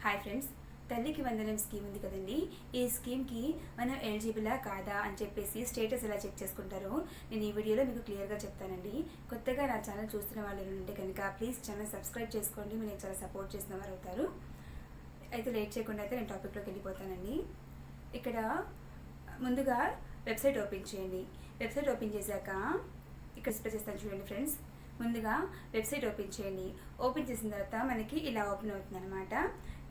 Hi friends, తల్లికి వందనం scheme ఉంది కదండి. ఈ స్కీమ్కి మనం ఎలిజిబులా కాదా అని చెప్పేసి స్టేటస్ ఎలా చెక్ చేసుకుంటారో నేను ఈ వీడియోలో మీకు క్లియర్గా చెప్తానండి. కొత్తగా నా ఛానల్ చూస్తున్న వాళ్ళు ఉంటే కనుక ప్లీజ్ ఛానల్ సబ్స్క్రైబ్ చేసుకోండి. మీరు చాలా సపోర్ట్ చేసిన వారు అవుతారు. అయితే లేట్ చేయకుండా అయితే నేను టాపిక్లోకి వెళ్ళిపోతానండి. ఇక్కడ ముందుగా వెబ్సైట్ ఓపెన్ చేయండి. వెబ్సైట్ ఓపెన్ చేశాక ఇక్కడ డిస్ప్లే చేస్తాను చూడండి ఫ్రెండ్స్. ముందుగా వెబ్సైట్ ఓపెన్ చేయండి. ఓపెన్ చేసిన తర్వాత మనకి ఇలా ఓపెన్ అవుతుంది అనమాట.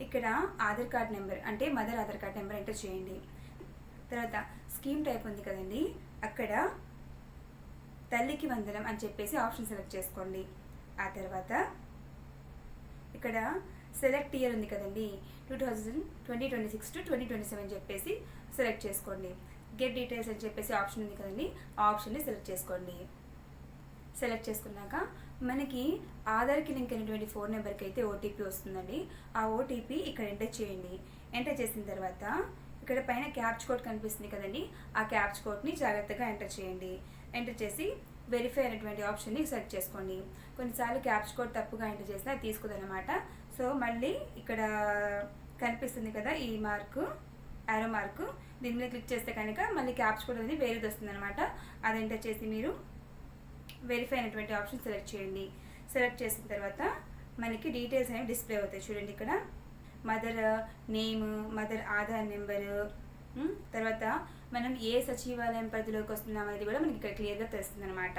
ఇక్కడ ఆధార్ కార్డ్ నెంబర్ అంటే mother Aadhaar card number enter చేయండి. తర్వాత స్కీమ్ టైప్ ఉంది కదండి, అక్కడ తల్లికి వందనం అని చెప్పేసి ఆప్షన్ సెలెక్ట్ చేసుకోండి. ఆ తర్వాత ఇక్కడ సెలెక్ట్ ఇయర్ ఉంది కదండి, 2026 to 2027 చెప్పేసి సెలెక్ట్ చేసుకోండి. గెట్ డీటెయిల్స్ అని చెప్పేసి ఆప్షన్ ఉంది కదండి, ఆ ఆప్షన్ని సెలెక్ట్ చేసుకోండి. సెలెక్ట్ చేసుకున్నాక మనకి ఆధార్కి లింక్ అయినటువంటి ఫోన్ నెంబర్కి అయితే ఓటీపీ వస్తుందండి. ఆ ఓటీపీ ఇక్కడ ఎంటర్ చేయండి. ఎంటర్ చేసిన తర్వాత ఇక్కడ పైన క్యాప్చ్ కోడ్ కనిపిస్తుంది కదండి, ఆ క్యాప్చ్ కోడ్ని జాగ్రత్తగా ఎంటర్ చేయండి. ఎంటర్ చేసి వెరిఫై అనేటువంటి ఆప్షన్ని సెలెక్ట్ చేసుకోండి. కొన్నిసార్లు క్యాప్చ్ కోడ్ తప్పుగా ఎంటర్ చేసినా అది తీసుకుందనమాట. సో మళ్ళీ ఇక్కడ కనిపిస్తుంది కదా ఈ మార్కు, యారో మార్కు, దీని మీద క్లిక్ చేస్తే కనుక మళ్ళీ క్యాప్చ్ కోడ్ అనేది వేరేది వస్తుంది అనమాట. అది ఎంటర్ చేసి మీరు వెరిఫై అయినటువంటి ఆప్షన్ సెలెక్ట్ చేయండి. సెలెక్ట్ చేసిన తర్వాత మనకి డీటెయిల్స్ అనేవి డిస్ప్లే అవుతాయి చూడండి. ఇక్కడ mother name, mother Aadhaar number, తర్వాత మనం ఏ సచివాలయం పరిధిలోకి వస్తున్నాం అనేది కూడా మనకి ఇక్కడ క్లియర్గా తెలుస్తుంది అనమాట.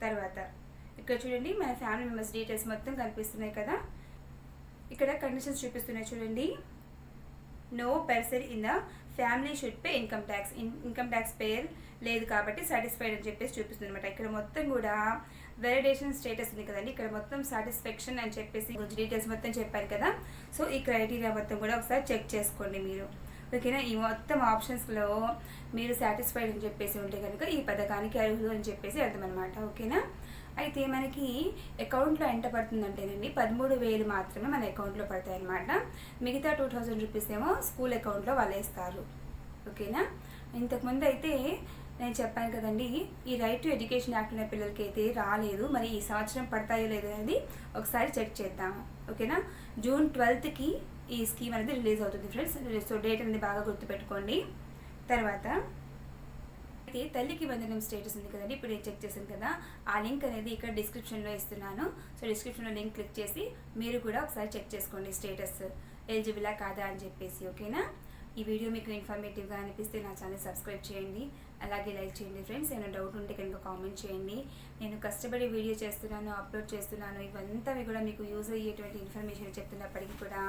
తర్వాత ఇక్కడ చూడండి మన ఫ్యామిలీ మెంబర్స్ డీటెయిల్స్ మొత్తం కనిపిస్తున్నాయి కదా. ఇక్కడ కండిషన్స్ చూపిస్తున్నాయి చూడండి. No person in the family should pay income tax. Income tax payer లేదు కాబట్టి సాటిస్ఫైడ్ అని చెప్పేసి చూపిస్తుంది అనమాట. ఇక్కడ మొత్తం కూడా వెలిడేషన్ స్టేటస్ ఉంది కదండి, ఇక్కడ మొత్తం సాటిస్ఫాక్షన్ అని చెప్పేసి డీటెయిల్స్ మొత్తం చెప్పాను కదా. సో ఈ క్రైటీరియా మొత్తం కూడా ఒకసారి చెక్ చేసుకోండి మీరు, ఓకేనా. ఈ మొత్తం ఆప్షన్స్లో మీరు సాటిస్ఫైడ్ అని చెప్పేసి ఉంటే కనుక ఈ పథకానికి అర్హులు అని చెప్పేసి అర్థం అనమాట, ఓకేనా. అయితే మనకి అకౌంట్లో ఎంత పడుతుందంటేనండి 13,000 మాత్రమే మన అకౌంట్లో పడతాయి అనమాట. మిగతా 2,000 రూపీస్ ఏమో స్కూల్ అకౌంట్లో వాళ్ళు వేస్తారు, ఓకేనా. ఇంతకుముందు అయితే నేను చెప్పాను కదండి, ఈ రైట్ టు ఎడ్యుకేషన్ యాక్ట్ ఉన్న పిల్లలకి అయితే రాలేదు. మరి ఈ సంవత్సరం పడతాయో లేదో అనేది ఒకసారి చెక్ చేద్దాము, ఓకేనా. June 12th ఈ స్కీమ్ అనేది రిలీజ్ అవుతుంది ఫ్రెండ్స్. సో డేట్ అనేది బాగా గుర్తుపెట్టుకోండి. తర్వాత అయితే తల్లికి వందనం స్టేటస్ ఉంది కదండి, ఇప్పుడు నేను చెక్ చేశాను కదా, ఆ లింక్ అనేది ఇక్కడ డిస్క్రిప్షన్లో ఇస్తున్నాను. సో డిస్క్రిప్షన్లో లింక్ క్లిక్ చేసి మీరు కూడా ఒకసారి చెక్ చేసుకోండి స్టేటస్ ఎలిజిబులా కాదా అని చెప్పేసి, ఓకేనా. ఈ వీడియో మీకు ఇన్ఫర్మేటివ్గా అనిపిస్తే నా ఛానల్ సబ్స్క్రైబ్ చేయండి, అలాగే లైక్ చేయండి ఫ్రెండ్స్. ఏమైనా డౌట్ ఉంటే కనుక కామెంట్ చేయండి. నేను కష్టపడి వీడియో చేస్తున్నాను, అప్లోడ్ చేస్తున్నాను, ఇవంతా కూడా మీకు యూజ్ అయ్యేటువంటి ఇన్ఫర్మేషన్ చెప్తున్నప్పటికీ కూడా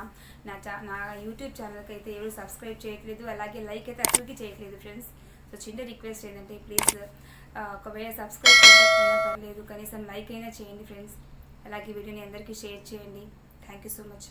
నా యూట్యూబ్ ఛానల్కి అయితే ఎవరు సబ్స్క్రైబ్ చేయట్లేదు, అలాగే లైక్ అయితే అసలుకి చేయట్లేదు ఫ్రెండ్స్. సో చిన్న రిక్వెస్ట్ ఏంటంటే ప్లీజ్ ఒకవేళ సబ్స్క్రైబ్ చేయకపోయినా పర్లేదు, కనీసం లైక్ అయినా చేయండి ఫ్రెండ్స్. అలాగే వీడియోని అందరికీ షేర్ చేయండి. Thank you so much.